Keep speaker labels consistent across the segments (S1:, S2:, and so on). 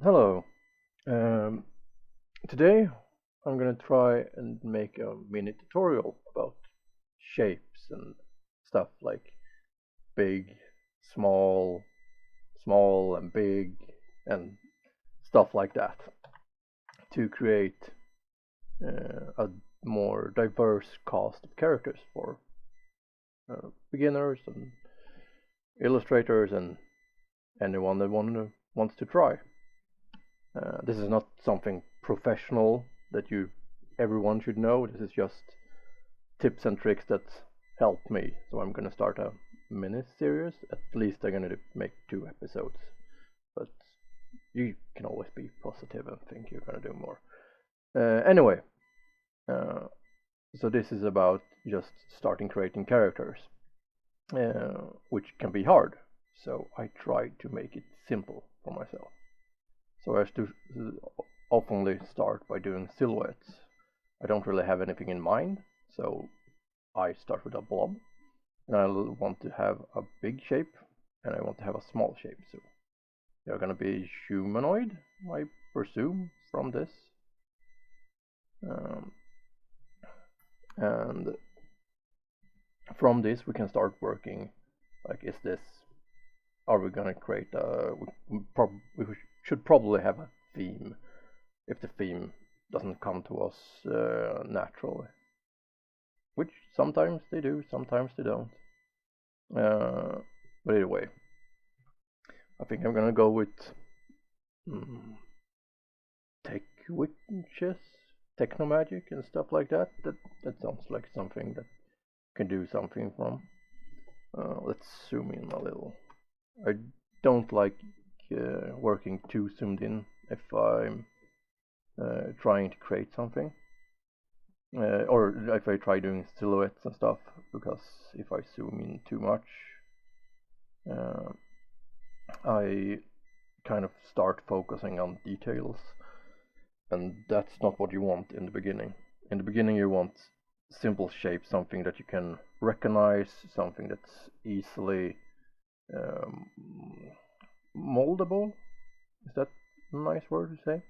S1: Hello. Um, Today I'm gonna try and make a mini tutorial about shapes and stuff like big, small, small and big, and stuff like that to create a more diverse cast of characters for beginners and illustrators and anyone that wants to try. This is not something professional that everyone should know. This is just tips and tricks that helped me. So I'm gonna start a mini series. At least I'm gonna make 2 episodes. But you can always be positive and think you're gonna do more. Anyway, uh, so this is about just starting creating characters, which can be hard. So I try to make it simple for myself. So I have to oftenly start by doing silhouettes. I don't really have anything in mind, so I start with a blob, and I want to have a big shape, and I want to have a small shape. So they're gonna be humanoid, I presume, from this. Um, and from this we can start working. Like, are we gonna create we should probably have a theme if the theme doesn't come to us naturally, which sometimes they do, sometimes they don't. But either way, I think I'm gonna go with mm, tech witches, techno magic, and stuff like that. That sounds like something that can do something from. Let's zoom in a little. I don't like working too zoomed in if I'm trying to create something. Or if I try doing silhouettes and stuff, because if I zoom in too much, uh, I kind of start focusing on details, and that's not what you want in the beginning. In the beginning, you want simple shapes, something that you can recognize, something that's easily um, moldable. Is that a nice word to say?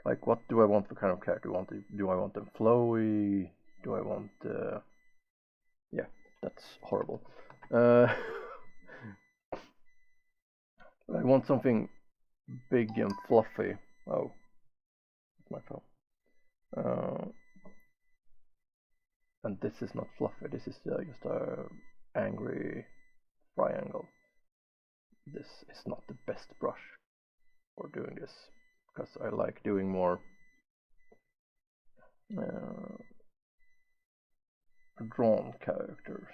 S1: Like, what do I want for kind of character? Do I want them flowy? Do I want yeah, that's horrible. Uh, I want something big and fluffy. Oh, my phone. Uh, and this is not fluffy. This is just a angry triangle. This is not the best brush for doing this because I like doing more uh, drawn characters.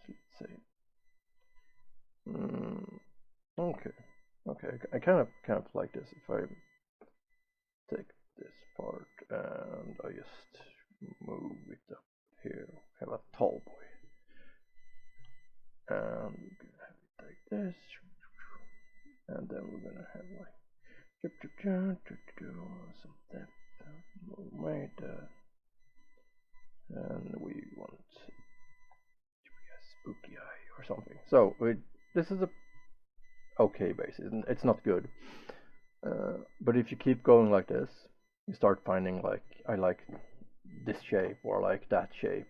S1: Let's see. Okay, okay. I kind of like this. If I take this part and I just move it up here, have a tall boy, and we're gonna have it like this, and then we're gonna have like some depth, right, and we want a spooky eye or something. So this is a okay base. It's not good, but if you keep going like this, you start finding like I like this shape or like that shape.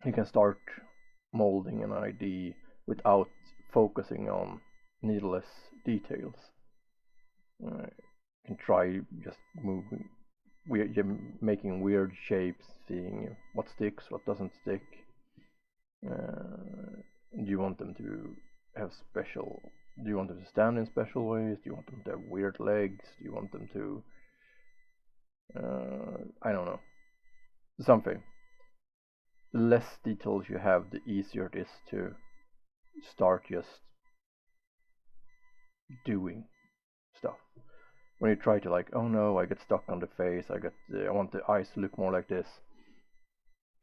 S1: You can start molding an ID without focusing on needless details. You can try just moving weird, making weird shapes, seeing what sticks, what doesn't stick. Do you want them to have special? Do you want them to stand in special ways? Do you want them to have weird legs? Do you want them to? I don't know. Something. The less details you have, the easier it is to start just doing stuff. When you try to like, oh no, I get stuck on the face. I want the eyes to look more like this.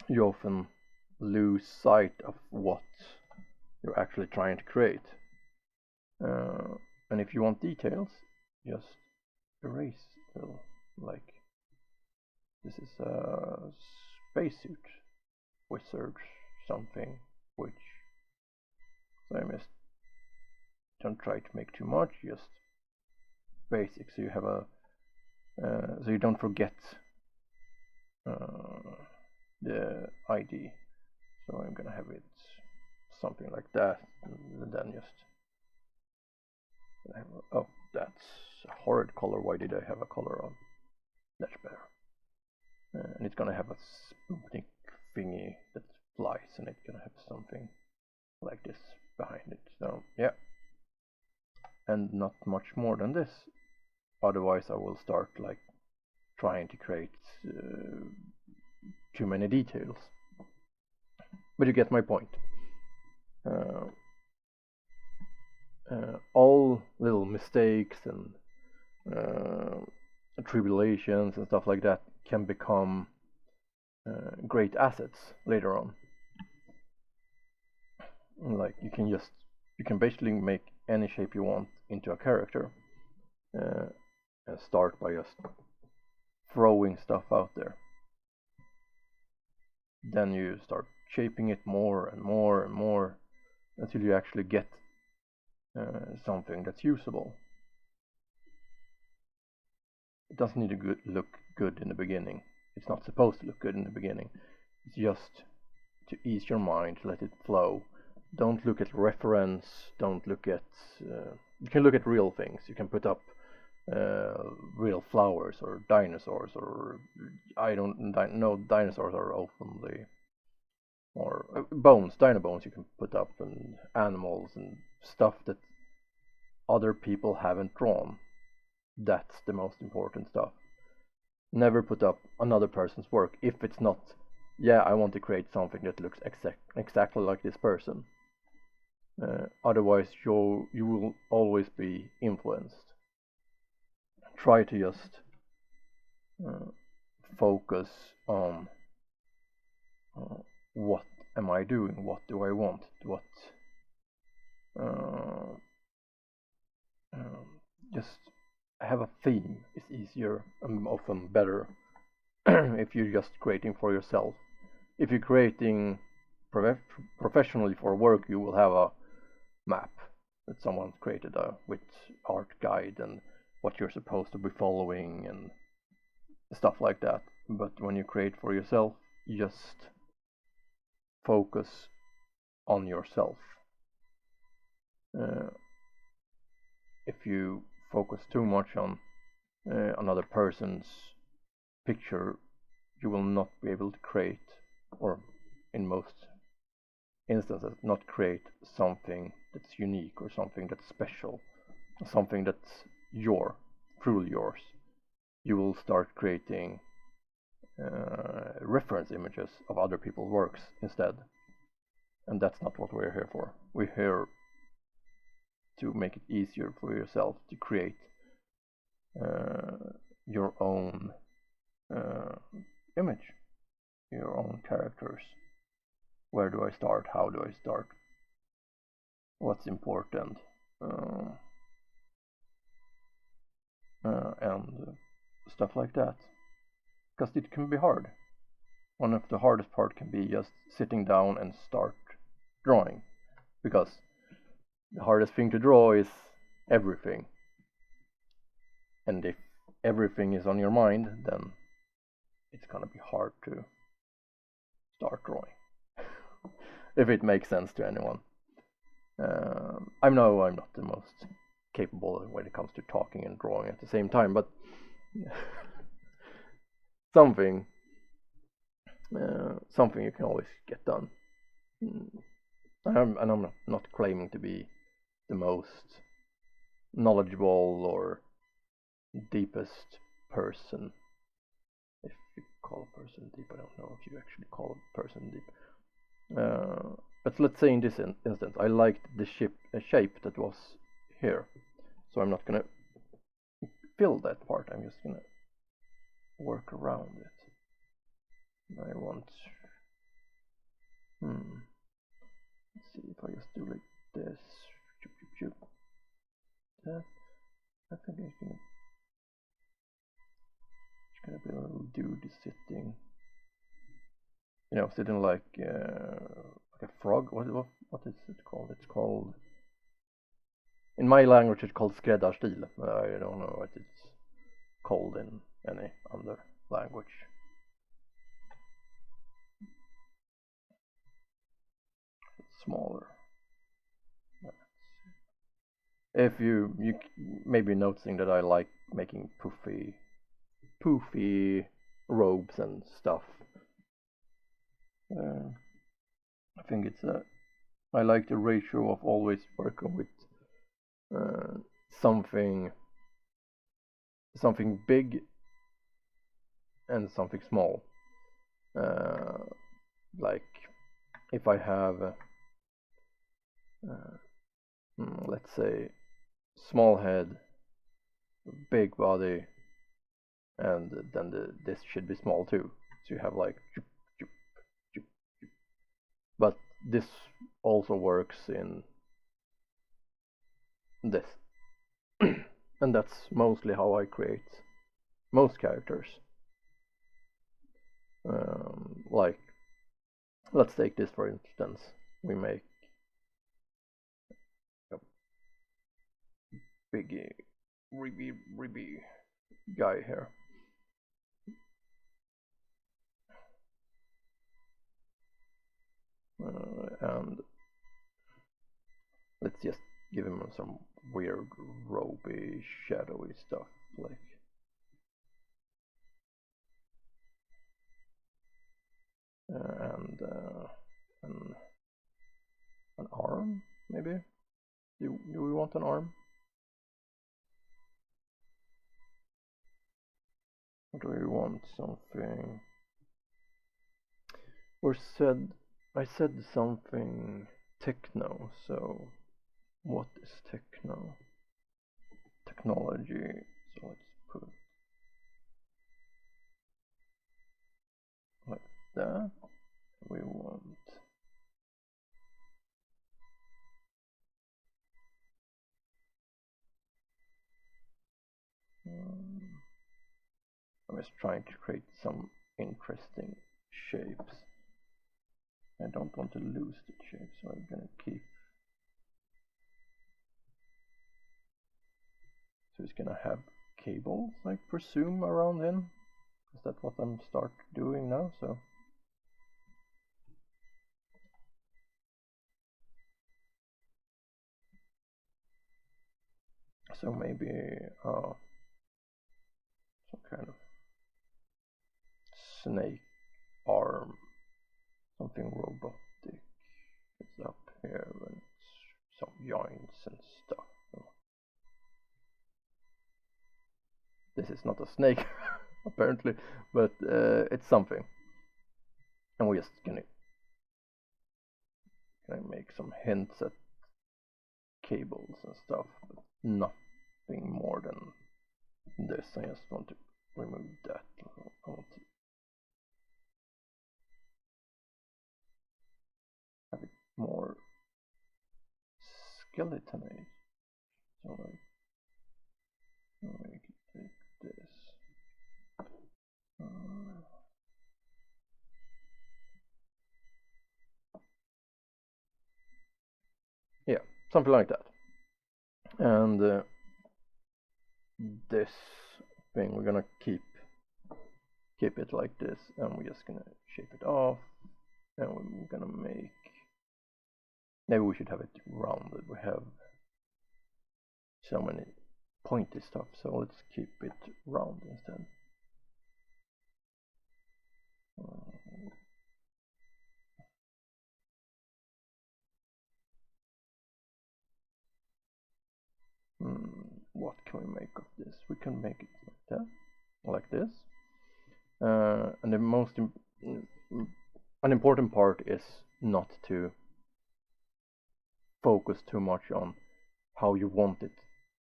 S1: You often lose sight of what you're actually trying to create. And if you want details, just erase like this is a spacesuit wizard something, which so I must don't try to make too much. Just basic, so you have a so you don't forget the ID. So I'm gonna have it something like that, and then just oh, that's a horrid color. Why did I have a color on? That's better. And it's gonna have a Sputnik thingy that flies, and it's gonna have something like this behind it. So yeah, and not much more than this. Otherwise, I will start like trying to create too many details. But you get my point. All little mistakes and tribulations and stuff like that can become great assets later on. Like you can basically make any shape you want into a character, and start by just throwing stuff out there. Then you start shaping it more and more and more until you actually get something that's usable. It doesn't need to look good in the beginning. It's not supposed to look good in the beginning. It's just to ease your mind, let it flow. Don't look at reference. Don't look at. You can look at real things. You can put up real flowers or dinosaurs, or I don't know. Dinosaurs are openly, or bones, dino bones. You can put up, and animals and stuff that other people haven't drawn. That's the most important stuff. Never put up another person's work if it's not, yeah, I want to create something that looks exactly like this person. Otherwise, you will always be influenced. Try to just focus on what am I doing? What do I want? Just have a theme. It's easier and often better if you're just creating for yourself. If you're creating professionally for work, you will have a map that someone created with art guide and what you're supposed to be following and stuff like that. But when you create for yourself, you just focus on yourself. If you focus too much on another person's picture, you will not be able to create, or in most instances, not create something that's unique or something that's special, something that's truly yours. You will start creating reference images of other people's works instead, and that's not what we're here for. We're here to make it easier for yourself to create your own image, your own characters. Where do I start? How do I start? What's important? And stuff like that. Because it can be hard. One of the hardest part can be just sitting down and start drawing. Because the hardest thing to draw is everything. And if everything is on your mind, then it's gonna be hard to start drawing. If it makes sense to anyone. I know I'm not the most capable when it comes to talking and drawing at the same time, but something you can always get done. And I'm not claiming to be the most knowledgeable or deepest person. If you call a person deep, I don't know if you actually call a person deep. But let's say in this instance, I liked the shape that was here, so I'm not gonna fill that part. I'm just gonna work around it. I want. Let's see if I just do like this. That. I think it's gonna be a little dude sitting. You know, sitting like a frog. What is it called? It's called in my language it's called skräddarstil. I don't know what it's called in any other language. It's smaller. If you may be noticing that I like making poofy robes and stuff. I think I like the ratio of always working with something big and something small. Like if I have let's say small head, big body, and then this should be small too. So you have like, but this also works in this. And that's mostly how I create most characters. Like, let's take this for instance. We make a biggie, ribby guy here. And let's just give him some weird ropey, shadowy stuff, like and an arm, maybe. Do we want an arm? Or do we want something? I said something techno, so what is techno? Technology, so let's put like that. We want I'm just trying to create some interesting shapes. I don't want to lose the shape, so I'm gonna keep. So it's gonna have cables, I presume, around him. Is that what I'm start doing now? So maybe some kind of snake arm, something robotic. It's up here and some joints and stuff. This is not a snake apparently, but it's something. And we're just gonna make some hints at cables and stuff, but nothing more than this. I just want to remove that. I want to have it more skeletonized. So like make it like this. Yeah, something like that. And this thing we're gonna keep it like this, and we're just gonna shape it off, and we're gonna make, maybe we should have it rounded. We have so many pointy stuff, so let's keep it round instead. What can we make of this? We can make it like that, like this. And the most an important part is not to focus too much on how you want it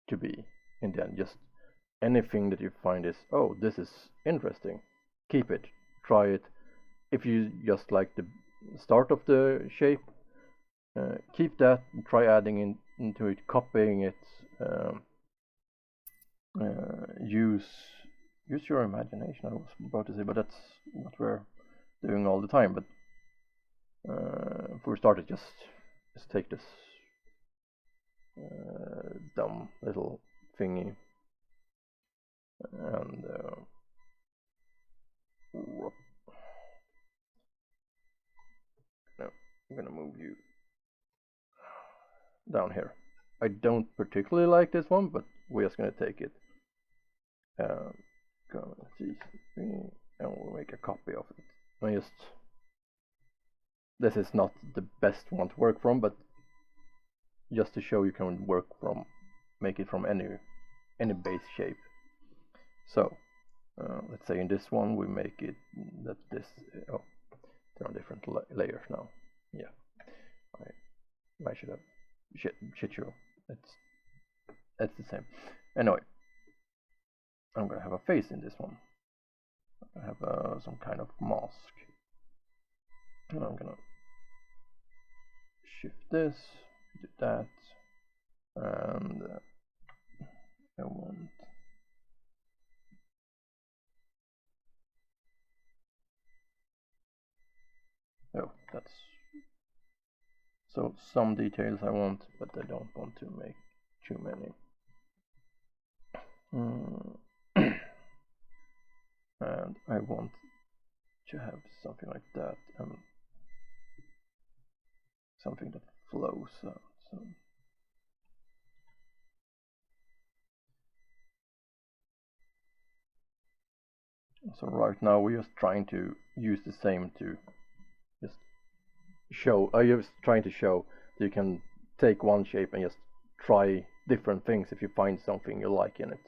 S1: to be in the end. Just anything that you find is, oh, this is interesting, keep it, try it. If you just like the start of the shape, keep that and try adding into it, copying it. Use your imagination, I was about to say, but that's what we're doing all the time. But for starters, just take this dumb little thingy. And no, I'm gonna move you down here. I don't particularly like this one, but we're just gonna take it. And we'll make a copy of it. This is not the best one to work from, but just to show you can make it from any base shape. So let's say in this one we make it that this. Oh, there are different layers now. Yeah, I should have shit you. It's the same. Anyway, I'm gonna have a face in this one. I have some kind of mask, and I'm gonna shift this, do that, and I want that's so some details I want, but I don't want to make too many. And I want to have something like that and something that flows out. So right now we're just trying to use the same to just show. I'm just trying to show that you can take one shape and just try different things if you find something you like in it.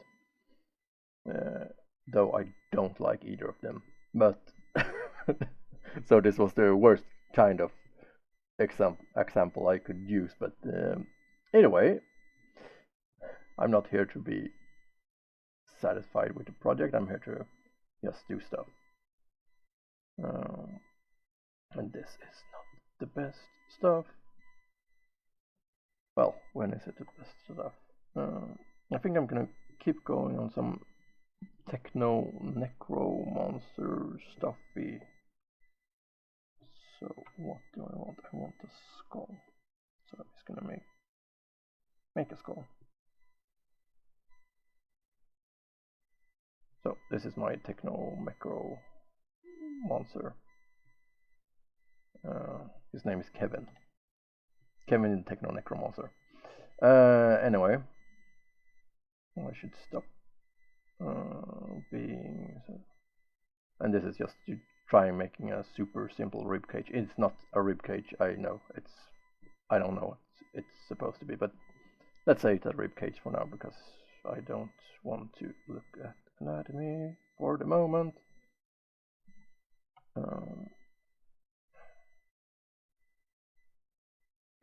S1: Though I don't like either of them, but so this was the worst kind of example I could use. But anyway, I'm not here to be satisfied with the project. I'm here to just do stuff. And this is not the best stuff. Well, when is it the best stuff? I think I'm gonna keep going on some techno necromancer stuffy. So what do I want? I want a skull. So I'm just gonna make a skull. So this is my techno macro monster. His name is Kevin. Kevin in Techno Necromancer. Anyway, I should stop being. And this is just to try making a super simple ribcage. It's not a ribcage. I know I don't know what it's supposed to be, but let's say it's a ribcage for now because I don't want to look at anatomy for the moment.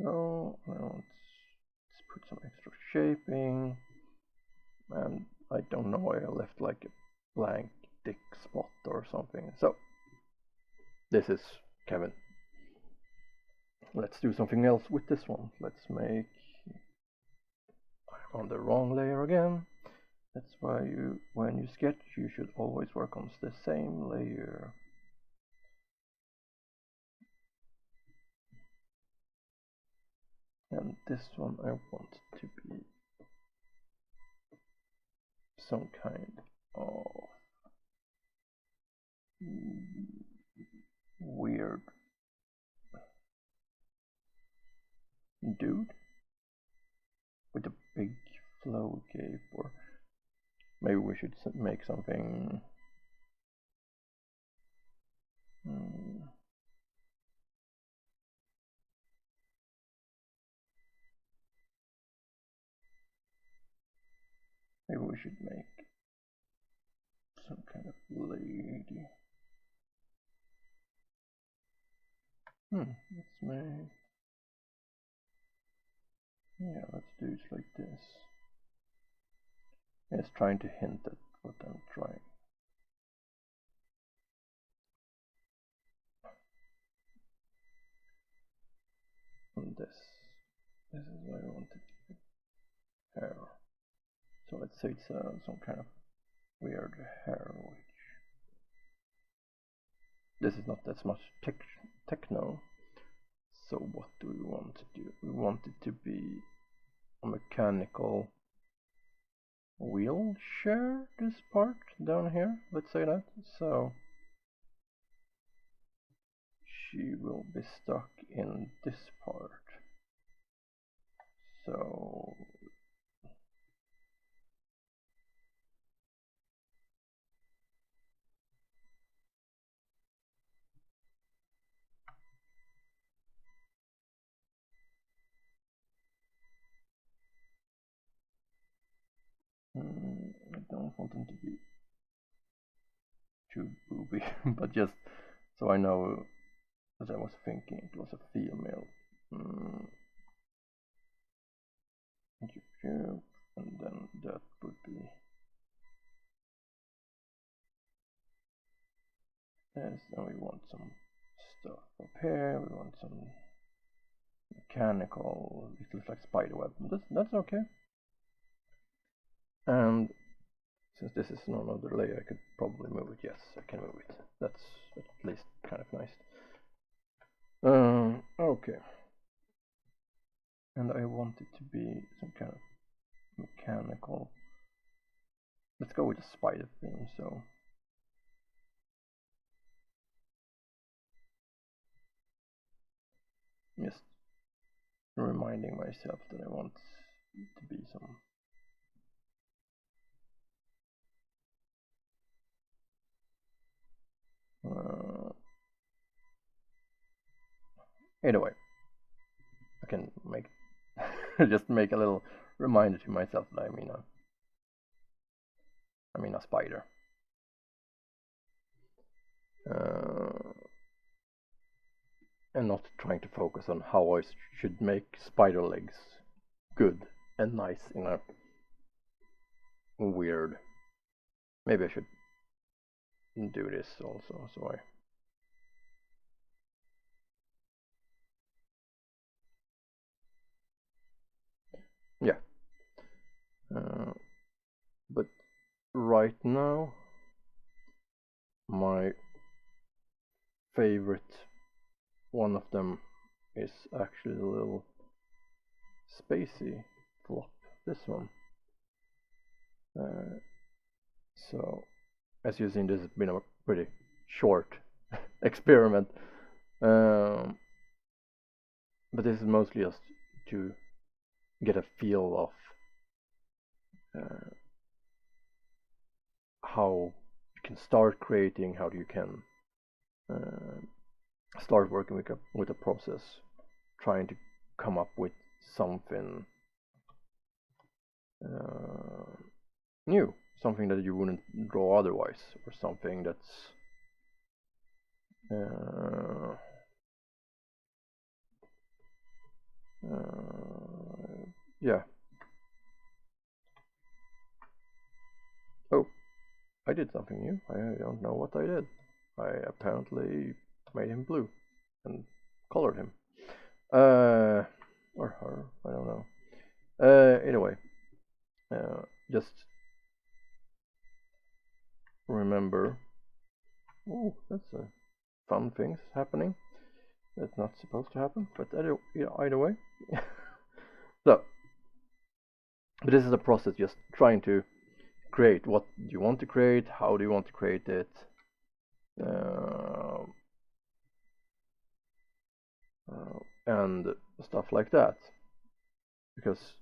S1: So I want to put some extra shaping, and I don't know why I left like a blank dick spot or something. So this is Kevin. Let's do something else with this one. Let's make. I'm on the wrong layer again. That's why when you sketch, you should always work on the same layer. And this one I want to be some kind of weird dude with a big flow cape, or maybe we should make something maybe we should make some kind of lady. Let's make. Yeah, let's do it like this. It's trying to hint at what I'm trying. And this is what I wanted. Hair. So let's say it's some kind of weird hair, which this is not as much techno. So what do we want to do? We want it to be a mechanical wheelchair, this part down here, let's say that. So she will be stuck in this part. So I don't want them to be too booby, but just so I know, as I was thinking, it was a female. And then that would be yes. Now we want some stuff up here. We want some mechanical. It looks like spider web. That's okay. And since this is no other layer, I could probably move it. Yes, I can move it. That's at least kind of nice. Okay. And I want it to be some kind of mechanical. Let's go with the spider theme. So just reminding myself that I want it to be some. Anyway, I can make just make a little reminder to myself that I mean a spider. And not trying to focus on how I should make spider legs good and nice in a weird. Maybe I should do this also, so yeah. But right now, my favorite one of them is actually the little spacey flop, this one. So as you've seen, this has been a pretty short experiment, but this is mostly just to get a feel of how you can start creating, how you can start working with a process, trying to come up with something new, something that you wouldn't draw otherwise, or something that's yeah. Oh, I did something new. I don't know what I did. I apparently made him blue and colored him. Or her, I don't know. Anyway, just remember. Oh, that's fun things happening. That's not supposed to happen, but either way. So, but this is a process, just trying to create what you want to create, how do you want to create it, and stuff like that. Because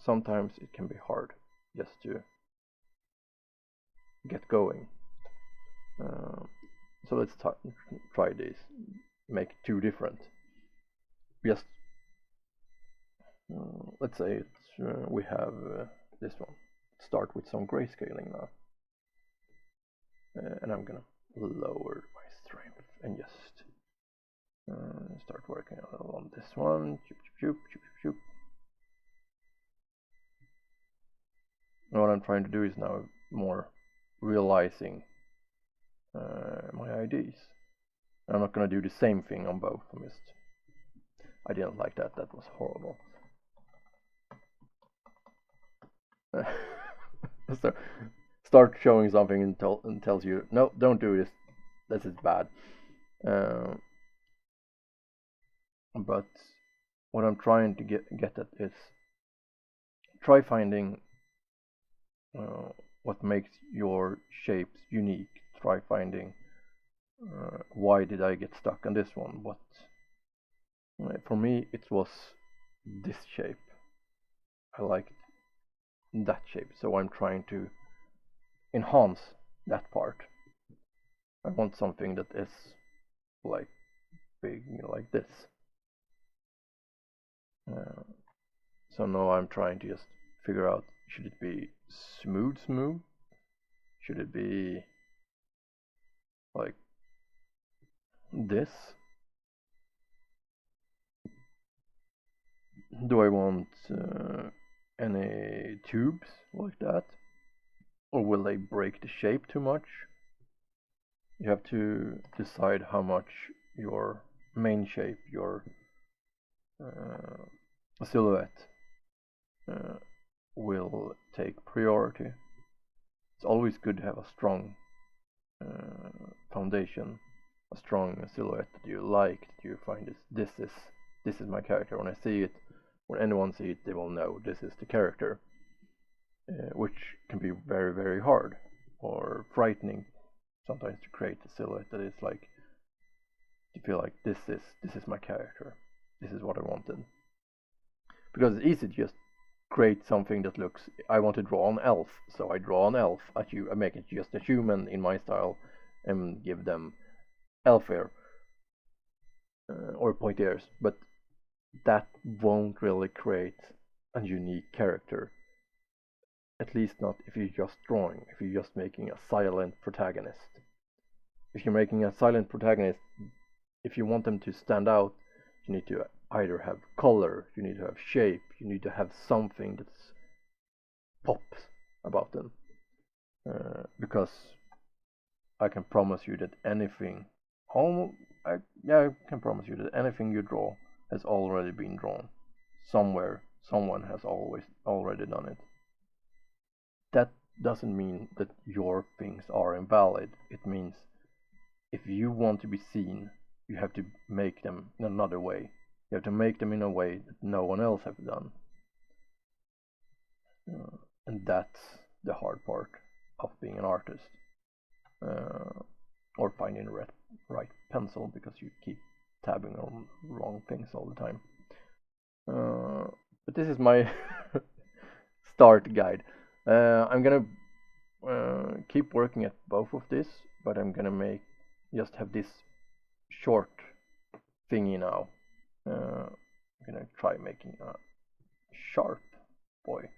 S1: sometimes it can be hard just to get going. So let's try this. Make two different. Just let's say we have this one. Start with some grayscaling now, and I'm gonna lower my strength and just start working a little on this one. And what I'm trying to do is now more realizing my ideas. I'm not going to do the same thing on both. I didn't like that. That was horrible. So start showing something and tells you, no, don't do this. This is bad. But what I'm trying to get at is try finding what makes your shapes unique. Try finding why did I get stuck on this one? What for me it was this shape. I liked that shape, so I'm trying to enhance that part. I want something that is like big like this. So now I'm trying to just figure out, should it be smooth? Should it be like this? Do I want any tubes like that? Or will they break the shape too much? You have to decide how much your main shape, your silhouette will take priority. It's always good to have a strong foundation, a strong silhouette that you like, that you find this is my character. When I see it, when anyone sees it, they will know this is the character, which can be very, very hard or frightening sometimes to create a silhouette that is like, you feel like this is my character, this is what I wanted. Because it's easy to just create something that looks, I want to draw an elf, so I draw an elf. I make it just a human in my style and give them elf hair or pointy ears, but that won't really create a unique character. At least not if you're just drawing, if you're just making a silent protagonist. If you're making a silent protagonist, if you want them to stand out, you need to either have color, you need to have shape, you need to have something that pops about them. Because I can promise you that anything, I can promise you that anything you draw has already been drawn. Somewhere, someone has already done it. That doesn't mean that your things are invalid. It means if you want to be seen, you have to make them in another way. You have to make them in a way that no one else has done. And that's the hard part of being an artist. Or finding the right pencil, because you keep tabbing on wrong things all the time. But this is my start guide. I'm gonna keep working at both of this, but I'm gonna just have this short thingy now. I'm gonna try making a sharp boy.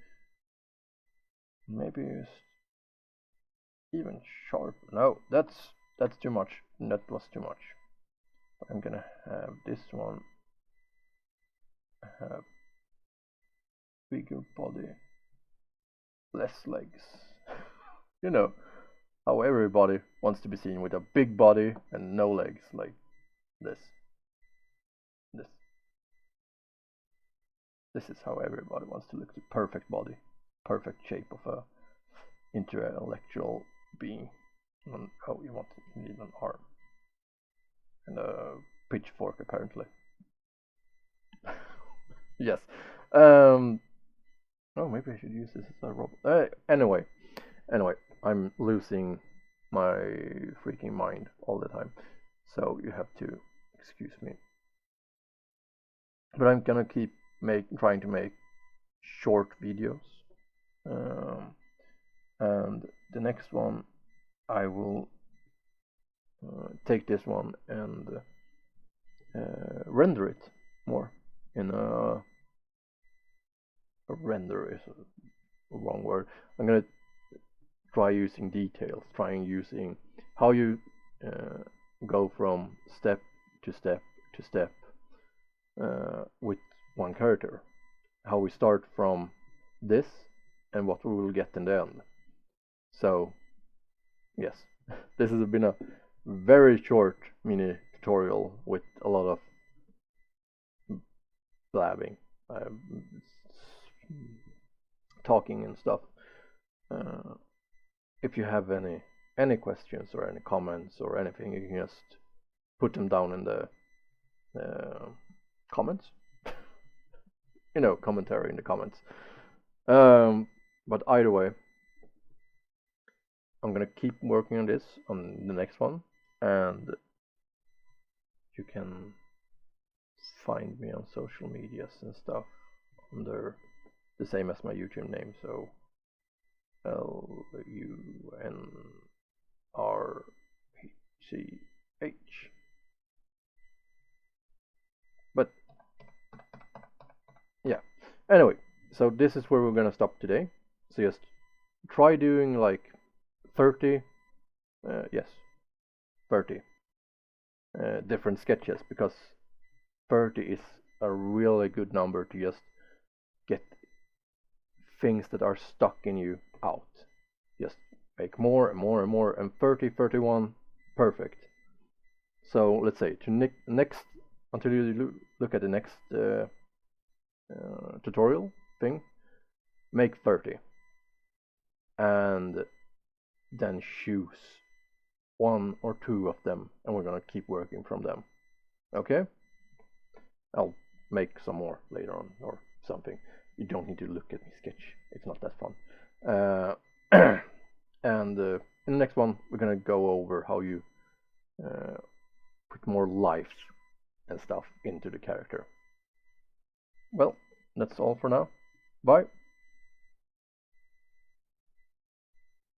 S1: Maybe even sharp. No, that's too much. That was too much. I'm gonna have this one have bigger body, less legs. You know how everybody wants to be seen with a big body and no legs, like this. This is how everybody wants to look. The perfect body, perfect shape of a intellectual being. And you need an arm and a pitchfork apparently. Yes. Oh, maybe I should use this as a robot. Anyway, I'm losing my freaking mind all the time, so you have to excuse me. But I'm gonna keep trying to make short videos, and the next one I will take this one and render it more in a render is a wrong word. I'm gonna try using details, trying using how you go from step to step to step with one character, how we start from this and what we will get in the end. So yes, this has been a very short mini tutorial with a lot of blabbing, talking and stuff. If you have any questions or any comments or anything, you can just put them down in the comments. commentary in the comments. But either way, I'm gonna keep working on this on the next one, and you can find me on social medias and stuff under the same as my YouTube name, so LUNRCH. But yeah, anyway, so this is where we're gonna stop today. So just try doing like 30, yes, 30 different sketches, because 30 is a really good number to just get things that are stuck in you out. Just make more and more and more, and 30, 31, perfect. So let's say to next, until you look at the next tutorial thing, make 30, and then choose one or two of them, and we're gonna keep working from them. Okay? I'll make some more later on or something. You don't need to look at me sketch. It's not that fun. And in the next one, we're gonna go over how you put more life and stuff into the character. Well, that's all for now. Bye.